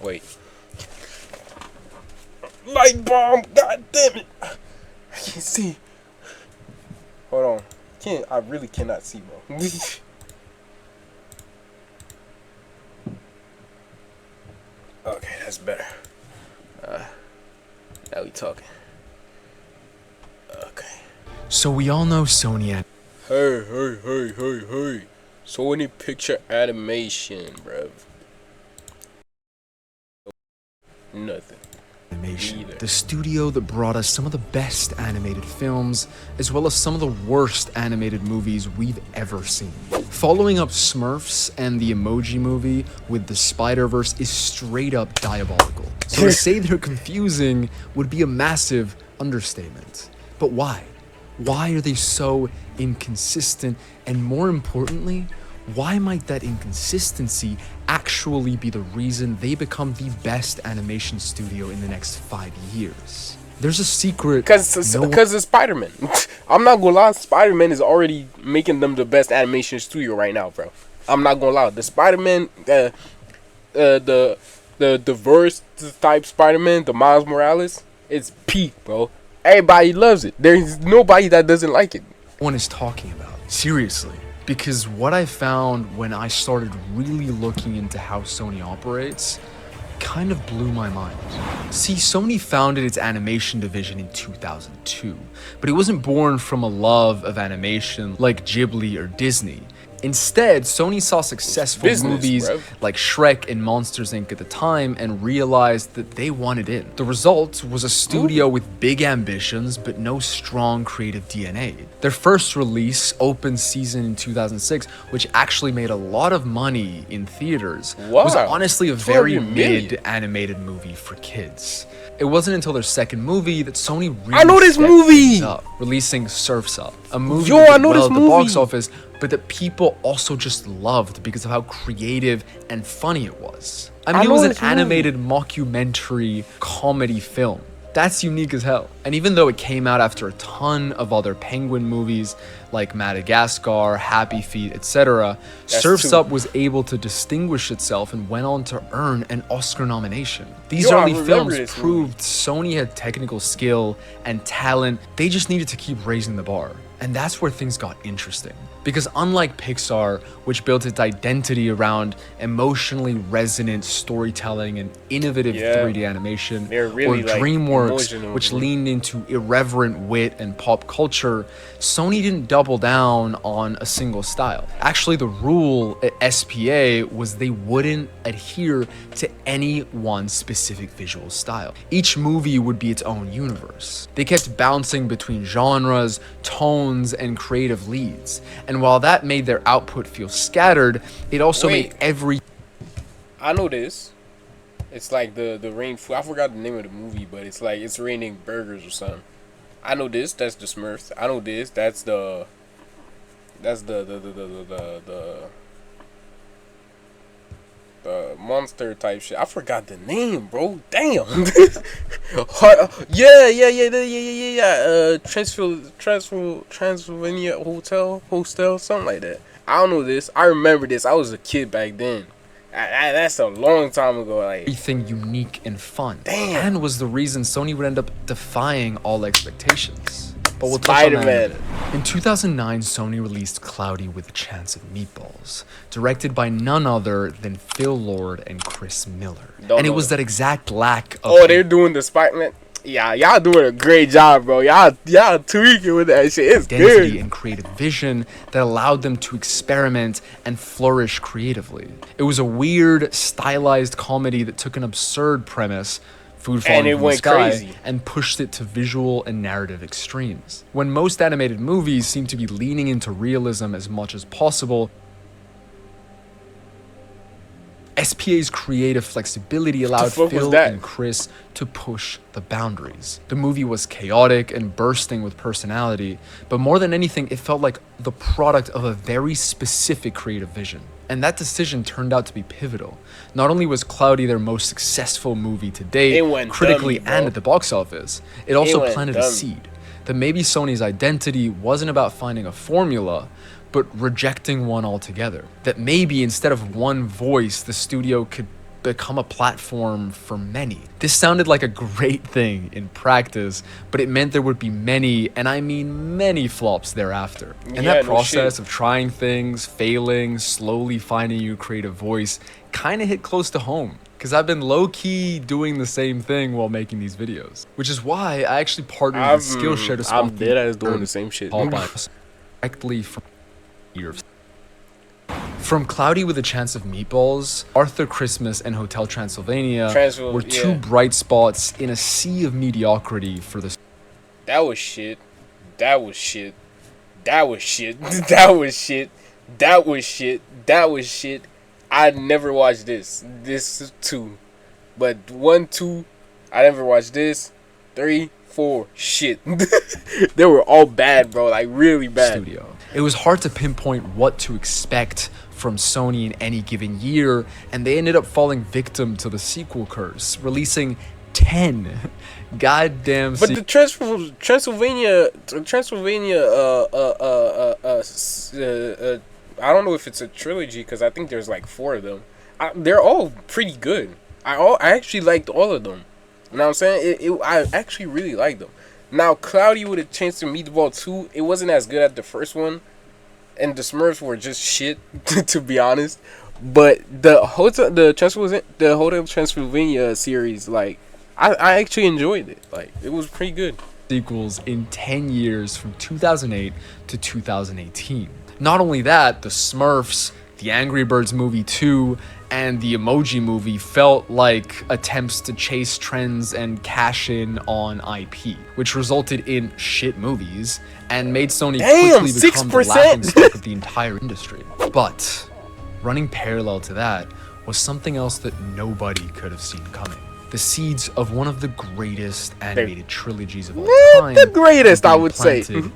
Wait. Light bomb! God damn it! I can't see. Hold on. I really cannot see, bro. Okay, that's better. Now we talking. Okay. So we all know Sony Hey. Sony picture animation, bruv. Nothing. Animation, Neither. the studio that brought us some of the best animated films, as well as some of the worst animated movies we've ever seen. Following up Smurfs and the Emoji Movie with the Spider-Verse is straight up diabolical. So to say they're confusing would be a massive understatement. But why? Why are they so inconsistent? And more importantly, why might that inconsistency actually be the reason they become the best animation studio in the next 5 years? There's a secret. Because it's Spider-Man. I'm not gonna lie, Spider-Man is already making them the best animation studio right now, bro. I'm not gonna lie. The Spider-Man, the diverse type Spider-Man, the Miles Morales, it's peak, bro. Everybody loves it. There's nobody that doesn't like it. One is talking about. Seriously. Because what I found when I started really looking into how Sony operates kind of blew my mind. See, Sony founded its animation division in 2002, but it wasn't born from a love of animation like Ghibli or Disney. Instead, Sony saw successful movies like Shrek and Monsters Inc. at the time and realized that they wanted in. The result was a studio with big ambitions but no strong creative DNA. Their first release, Open Season in 2006, which actually made a lot of money in theaters, was honestly a very mid-animated movie for kids. It wasn't until their second movie that Sony really stepped things up, releasing Surf's Up, a movie that did well at the box office, but that people also just loved because of how creative and funny it was. I mean, it was an animated mockumentary comedy film. That's unique as hell. And even though it came out after a ton of other Penguin movies like Madagascar, Happy Feet, etc., Surf's Up was able to distinguish itself and went on to earn an Oscar nomination. These early films proved Sony had technical skill and talent. They just needed to keep raising the bar. And that's where things got interesting. Because unlike Pixar, which built its identity around emotionally resonant storytelling and innovative 3D animation, or DreamWorks, which leaned into irreverent wit and pop culture, Sony didn't double down on a single style. Actually, the rule at SPA was they wouldn't adhere to any one specific visual style. Each movie would be its own universe. They kept bouncing between genres, tones, and creative leads. And while that made their output feel scattered, it also made every... I know this. It's like the rain food. I forgot the name of the movie, but it's like it's raining burgers or something. I know this. That's the Smurfs. I know this. That's the monster type shit. I forgot the name, bro. Damn. Yeah. Transylvania Hostel, something like that. I don't know this. I remember this. I was a kid back then. That's a long time ago. Like everything unique and fun. Damn. And was the reason Sony would end up defying all expectations. But we'll touch on that. In 2009, Sony released Cloudy with a Chance of Meatballs, directed by none other than Phil Lord and Chris Miller. And it was that exact lack of... they're doing the Spider-Man. Yeah, y'all doing a great job, bro. Y'all tweaking with that shit. It's good. And creative vision that allowed them to experiment and flourish creatively. It was a weird, stylized comedy that took an absurd premise, food falling from the sky, and pushed it to visual and narrative extremes. When most animated movies seem to be leaning into realism as much as possible, SPA's creative flexibility allowed Phil and Chris to push the boundaries. The movie was chaotic and bursting with personality, but more than anything, it felt like the product of a very specific creative vision. And that decision turned out to be pivotal. Not only was Cloudy their most successful movie to date, critically and at the box office, it also planted a seed that maybe Sony's identity wasn't about finding a formula, but rejecting one altogether. That maybe instead of one voice, the studio could become a platform for many. This sounded like a great thing in practice, but it meant there would be many, and I mean many, flops thereafter. And Yeah, that no process shit. of trying things, failing, slowly finding your creative voice kind of hit close to home. Because I've been low-key doing the same thing while making these videos. Which is why I actually partnered with Skillshare to I'm sponsor dead ass doing the same shit. all by directly from years. From Cloudy with a Chance of Meatballs, Arthur Christmas, and Hotel Transylvania were two yeah. bright spots in a sea of mediocrity for the. That was shit. That was shit. That was shit. That was shit. That was shit. That was shit. I never watched this. This is 2. But 1, 2, I never watched this. 3, 4, shit. They were all bad, bro. Like, really bad. Studio. It was hard to pinpoint what to expect from Sony in any given year, and they ended up falling victim to the sequel curse, releasing 10 goddamn But the Transylvania, I don't know if it's a trilogy because I think there's like 4 of them. They're all pretty good. I actually liked all of them. You know what I'm saying? I actually really liked them. Now, Cloudy with a Chance to Meatball 2, it wasn't as good as the first one, and the Smurfs were just shit, to be honest. But the Hotel Transylvania series, like, I actually enjoyed it. Like, it was pretty good. Sequels in 10 years from 2008 to 2018. Not only that, the Smurfs, the Angry Birds movie 2, and the Emoji movie felt like attempts to chase trends and cash in on IP, which resulted in shit movies and made Sony quickly become the 6%. laughingstock of the entire industry. But running parallel to that was something else that nobody could have seen coming. The seeds of one of the greatest animated trilogies of all time. The greatest, I being would say. planted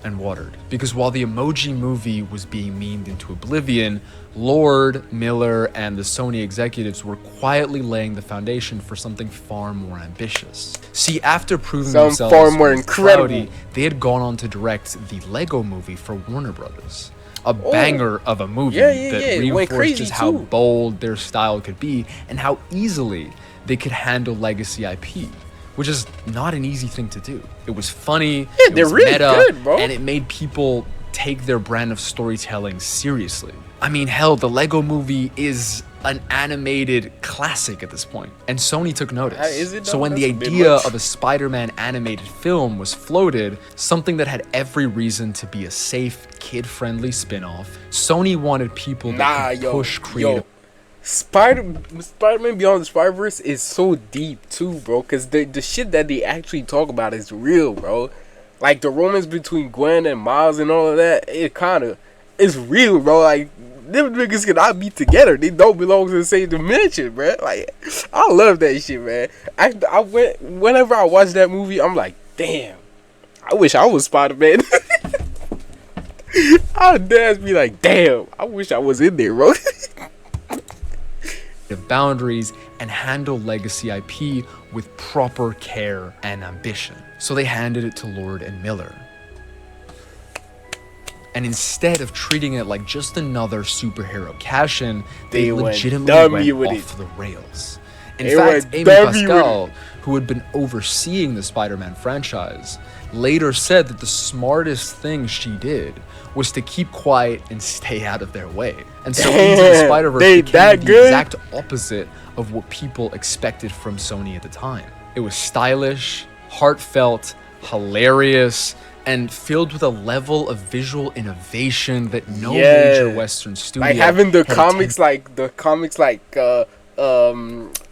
and watered. Because while the Emoji movie was being memed into oblivion, Lord, Miller, and the Sony executives were quietly laying the foundation for something far more ambitious. See, after proving themselves far more with incredible. Cloudy, they had gone on to direct the Lego movie for Warner Brothers. A banger of a movie Yeah, that it went reinforced crazy just how too. bold their style could be and how easily they could handle legacy IP, which is not an easy thing to do. It was funny, it they're was really meta, good, bro. and it made people take their brand of storytelling seriously. I mean, hell, the Lego movie is an animated classic at this point, and Sony took notice. Is it, So though? when the That's a bit idea much. of a Spider-Man animated film was floated, something that had every reason to be a safe, kid-friendly spin-off, Sony wanted people that could push creative. Spider-Man Beyond the Spider-Verse is so deep too, bro. Cause the shit that they actually talk about is real, bro. Like the romance between Gwen and Miles and all of that, it's real, bro. Like them niggas cannot be together. They don't belong to the same dimension, bro. Like I love that shit, man. Whenever I watch that movie, I'm like, damn. I wish I was Spider-Man. I'd dad be like, damn. I wish I was in there, bro. Boundaries and handle legacy IP with proper care and ambition. So they handed it to Lord and Miller. And instead of treating it like just another superhero cash-in, they went legitimately dummy went with off the rails. In They fact, went Amy dummy with Pascal, who had been overseeing the Spider-Man franchise, later said that the smartest thing she did was to keep quiet and stay out of their way. And so Into the Damn, Spider-Verse they became that the good? exact opposite of what people expected from Sony at the time. It was stylish, heartfelt, hilarious, and filled with a level of visual innovation that no major Western studio like having the had comics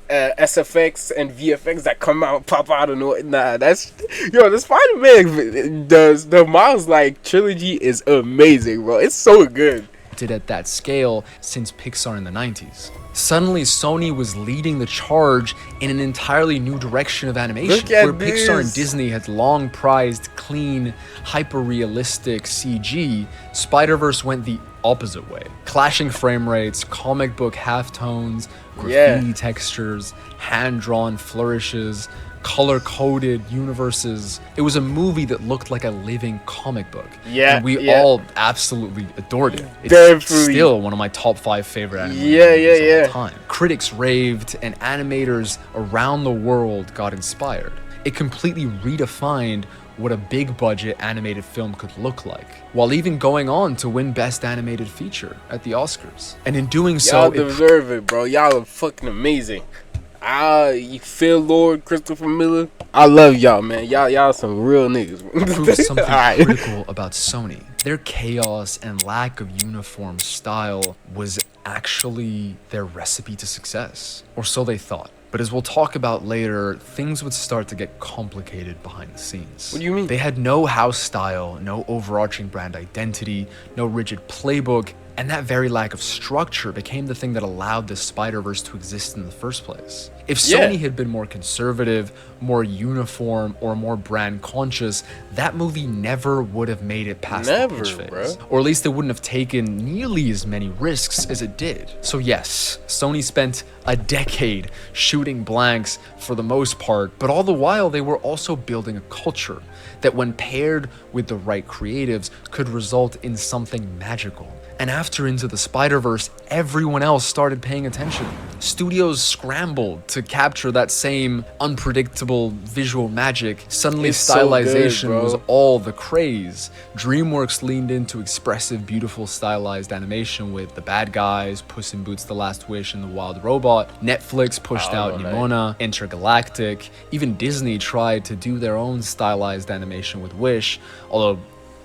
SFX and VFX that come out pop out of nowhere. Nah, that's the Spider-Man the Miles trilogy is amazing, bro. It's so good. At that scale since Pixar in the 90s. Suddenly, Sony was leading the charge in an entirely new direction of animation, Look at where Pixar and this. Disney had long prized clean, hyper-realistic CG. Spider-Verse went the opposite way. Clashing frame rates, comic book halftones, graffiti textures, hand-drawn flourishes, color-coded universes. It was a movie that looked like a living comic book. Yeah, and we yeah. all absolutely adored it. It's Definitely. still one of my top 5 favorite animated Yeah, movies yeah, of all time. Critics raved, and animators around the world got inspired. It completely redefined what a big-budget animated film could look like, while even going on to win Best Animated Feature at the Oscars. And in doing so, Y'all deserve it, bro. Y'all are fucking amazing. You Phil Lord, Christopher Miller. I love y'all, man. Y'all some real niggas. proves something Alright. critical about Sony. Their chaos and lack of uniform style was actually their recipe to success, or so they thought. But as we'll talk about later, things would start to get complicated behind the scenes. What do you mean? They had no house style, no overarching brand identity, no rigid playbook, and that very lack of structure became the thing that allowed the Spider-Verse to exist in the first place. If Sony had been more conservative, more uniform, or more brand conscious, that movie never would have made it past the pitch phase. Bro. Or at least it wouldn't have taken nearly as many risks as it did. So yes, Sony spent a decade shooting blanks for the most part, but all the while they were also building a culture that, when paired with the right creatives, could result in something magical. And after Into the Spider-Verse, everyone else started paying attention. Studios scrambled to capture that same unpredictable visual magic. Suddenly, It's so good, stylization bro. was all the craze. DreamWorks leaned into expressive, beautiful, stylized animation with The Bad Guys, Puss in Boots: The Last Wish, and The Wild Robot. Netflix pushed I out don't know that. Nimona, Intergalactic. Even Disney tried to do their own stylized animation with Wish, although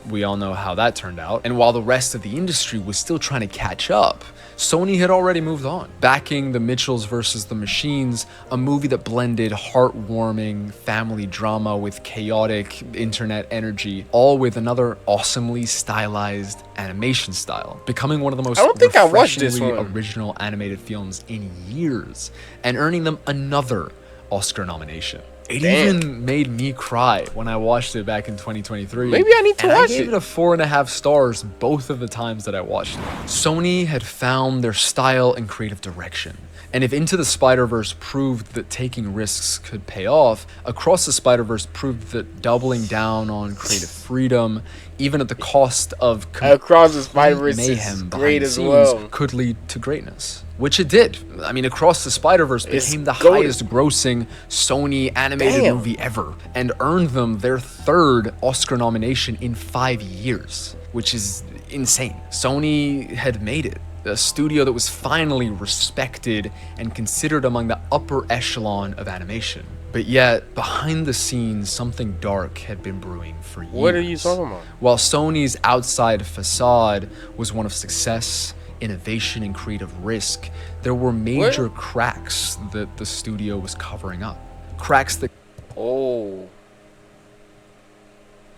we all know how that turned out. And while the rest of the industry was still trying to catch up, Sony had already moved on, backing The Mitchells vs. the Machines, a movie that blended heartwarming family drama with chaotic internet energy, all with another awesomely stylized animation style, becoming one of the most I don't think I watched this refreshingly one. original animated films in years, and earning them another Oscar nomination. It Damn. even made me cry when I watched it back in 2023. Maybe I need to and watch I gave it. it a 4.5 stars both of the times that I watched it. Sony had found their style and creative direction. And if Into the Spider-Verse proved that taking risks could pay off, Across the Spider-Verse proved that doubling down on creative freedom, even at the cost of Across the Spider-Verse mayhem is behind great the as scenes, well. could lead to greatness. Which it did. I mean, Across the Spider-Verse It's became the goated. highest grossing Sony animated Damn. movie ever, and earned them their 3rd Oscar nomination in 5 years, which is insane. Sony had made it. A studio that was finally respected and considered among the upper echelon of animation. But yet, behind the scenes, something dark had been brewing for years. What are you talking about? While Sony's outside facade was one of success, innovation, and creative risk, there were major cracks that the studio was covering up. Cracks that Oh.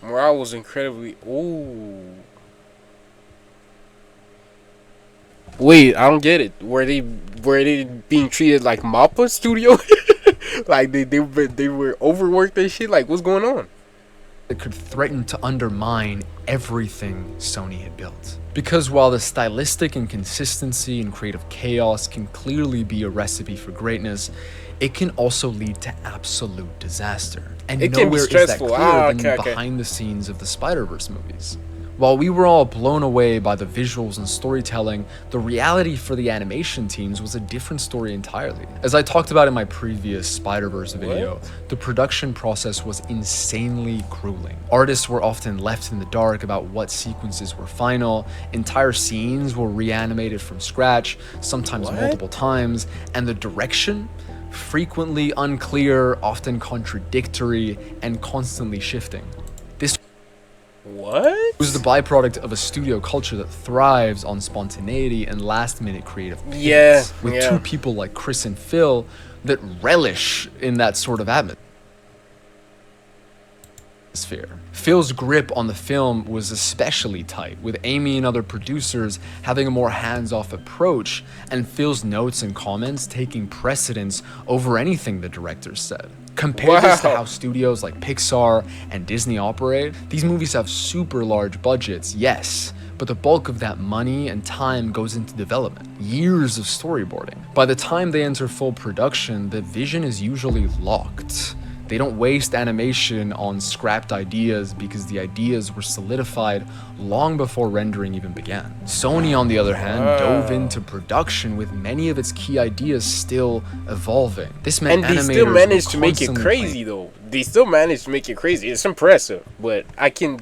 Morale was incredibly. Ooh. Wait, I don't get it. Were they being treated like Mappa Studio? Like they were overworked and shit? Like, what's going on? could threaten to undermine everything Sony had built. Because while the stylistic inconsistency and creative chaos can clearly be a recipe for greatness, it can also lead to absolute disaster. And It can be nowhere is that stressful. clearer than Okay. behind the scenes of the Spider-Verse movies. While we were all blown away by the visuals and storytelling, the reality for the animation teams was a different story entirely. As I talked about in my previous Spider-Verse video, the production process was insanely grueling. Artists were often left in the dark about what sequences were final, entire scenes were reanimated from scratch, sometimes multiple times, and the direction? Frequently unclear, often contradictory, and constantly shifting. This What? was the byproduct of a studio culture that thrives on spontaneity and last-minute creative pivots, Yeah, with yeah. two people like Chris and Phil that relish in that sort of atmosphere. Phil's grip on the film was especially tight, with Amy and other producers having a more hands-off approach, and Phil's notes and comments taking precedence over anything the director said. Compare this to Wow. how studios like Pixar and Disney operate. These movies have super large budgets, yes, but the bulk of that money and time goes into development, years of storyboarding. By the time they enter full production, the vision is usually locked. They don't waste animation on scrapped ideas because the ideas were solidified long before rendering even began. Sony, on the other hand, dove into production with many of its key ideas still evolving. This meant and they still managed to make it crazy though. They still managed to make it crazy. It's impressive, but I can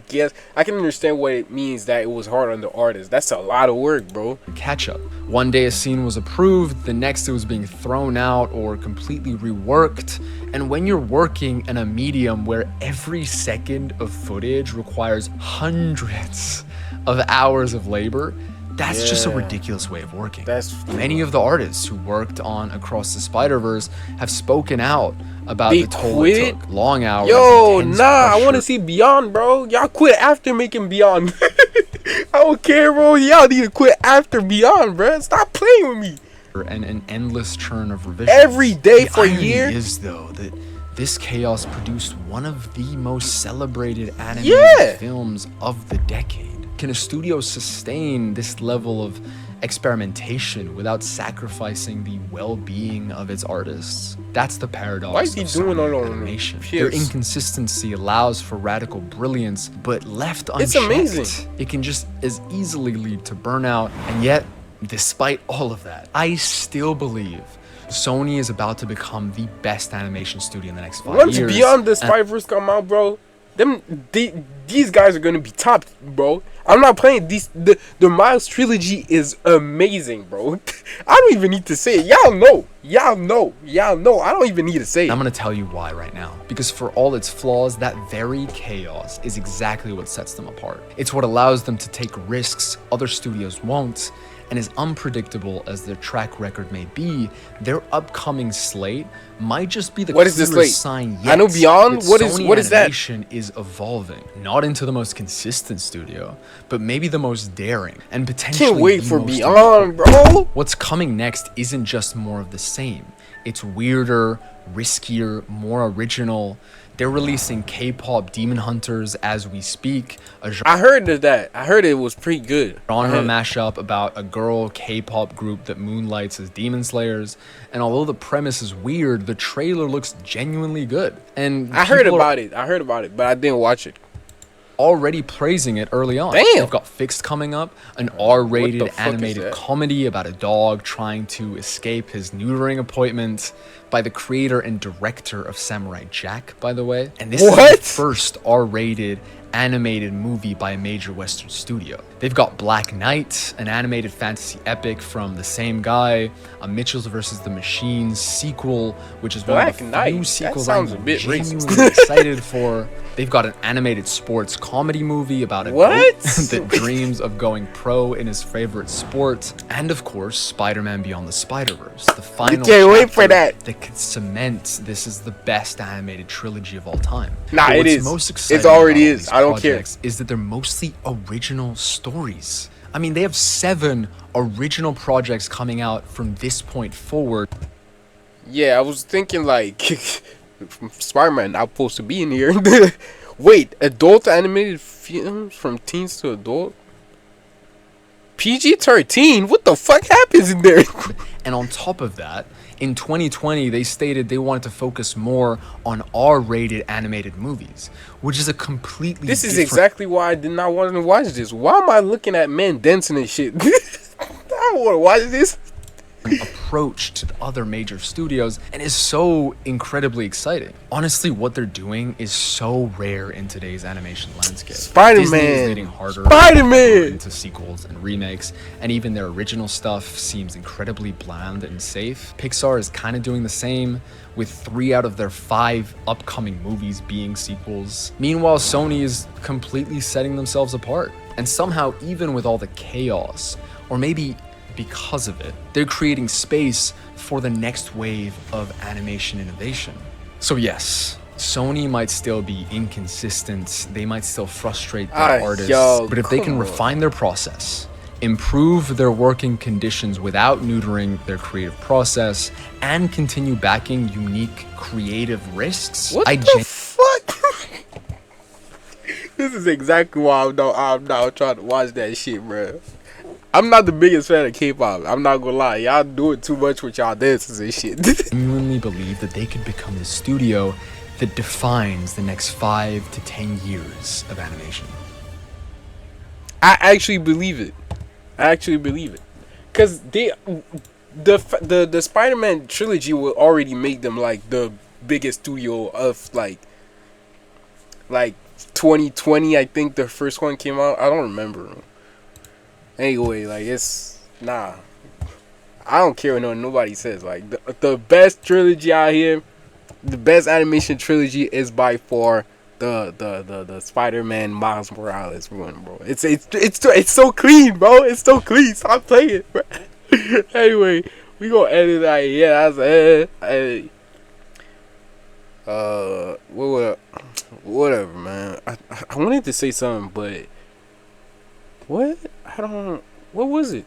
understand what it means that it was hard on the artist. That's a lot of work, bro. Catch up. One day a scene was approved, the next it was being thrown out or completely reworked. And when you're working in a medium where every second of footage requires hundreds of hours of labor, that's just a ridiculous way of working. Many of the artists who worked on Across the Spider-Verse have spoken out about the toll it took. Long hours. Yo, nah, I want to see Beyond, bro. Y'all quit after making Beyond. I don't care, bro. Y'all need to quit after Beyond, bro. Stop playing with me. And an endless churn of revisions. Every day for a year. The irony is, though, that this chaos produced one of the most celebrated animated films of the decade. Can a studio sustain this level of experimentation without sacrificing the well-being of its artists? That's the paradox. Why is he doing all animation? Their inconsistency allows for radical brilliance, but left unchecked, it's amazing. It can just as easily lead to burnout. And yet, despite all of that, I still believe Sony is about to become the best animation studio in the next 5 years. Once Beyond the Spider-Verse come out, bro, these guys are gonna be top, bro. I'm not playing these. The Miles trilogy is amazing, bro. I don't even need to say it. Y'all know. I don't even need to say it. I'm gonna tell you why right now. Because for all its flaws, that very chaos is exactly what sets them apart. It's what allows them to take risks other studios won't. And as unpredictable as their track record may be, their upcoming slate might just be the clearest sign yet. I know Beyond. What is that? Animation is evolving, not into the most consistent studio, but maybe the most daring and potentially. Can't wait for Beyond, bro. What's coming next isn't just more of the same. It's weirder, riskier, more original. They're releasing K-pop Demon Hunters as we speak. I heard of that. I heard it was pretty good. Genre mashup about a girl K-pop group that moonlights as demon slayers. And although the premise is weird, the trailer looks genuinely good. And I heard about it, but I didn't watch it. Already praising it early on. Damn. They've got Fixed coming up, an R-rated animated comedy about a dog trying to escape his neutering appointment by the creator and director of Samurai Jack, by the way. And this is the first R-rated animated movie by a major Western studio. They've got Black Knight, an animated fantasy epic from the same guy, a Mitchells vs. the Machines sequel, which is one of the few sequels I'm genuinely excited for. They've got an animated sports comedy movie about a goat that dreams of going pro in his favorite sport. And of course, Spider-Man Beyond the Spider-Verse, the final chapter that could cement this is the best animated trilogy of all time. Nah, it is. Most exciting it already is. I don't care. Is that they're mostly original stories. I mean, they have 7 original projects coming out from this point forward. Yeah, I was thinking like Spider-Man not supposed to be in here. Wait, adult animated films from teens to adult? PG-13? What the fuck happens in there? And on top of that, in 2020, they stated they wanted to focus more on R-rated animated movies, which is a completely This is exactly why I did not want to watch this. Why am I looking at men dancing and shit? I don't want to watch this. Approach to the other major studios and is so incredibly exciting. Honestly, what they're doing is so rare in today's animation landscape. Disney is leaning harder into sequels and remakes, and even their original stuff seems incredibly bland and safe. Pixar is kind of doing the same, with 3 out of their 5 upcoming movies being sequels. Meanwhile, Sony is completely setting themselves apart. And somehow, even with all the chaos, or maybe because of it, they're creating space for the next wave of animation innovation. So yes, Sony might still be inconsistent, they might still frustrate their artists, but if they can refine their process, improve their working conditions without neutering their creative process, and continue backing unique creative risks, what the fuck? This is exactly why I'm not trying to watch that shit, bro. I'm not the biggest fan of K-pop. I'm not gonna lie. Y'all do it too much with y'all dances and shit. Genuinely believe that they could become the studio that defines the next 5 to 10 years of animation. I actually believe it. Cause the Spider-Man trilogy will already make them like the biggest studio of like 2020. I think the first one came out. I don't remember. Anyway, like it's nah. I don't care what nobody says. Like the best trilogy out here, the best animation trilogy is by far the Spider-Man Miles Morales one, bro. It's so clean, bro. It's so clean. Stop playing, bro. Anyway, we gonna edit that. Yeah, that's it. Hey, whatever, man. I wanted to say something, but what? I don't. What was it?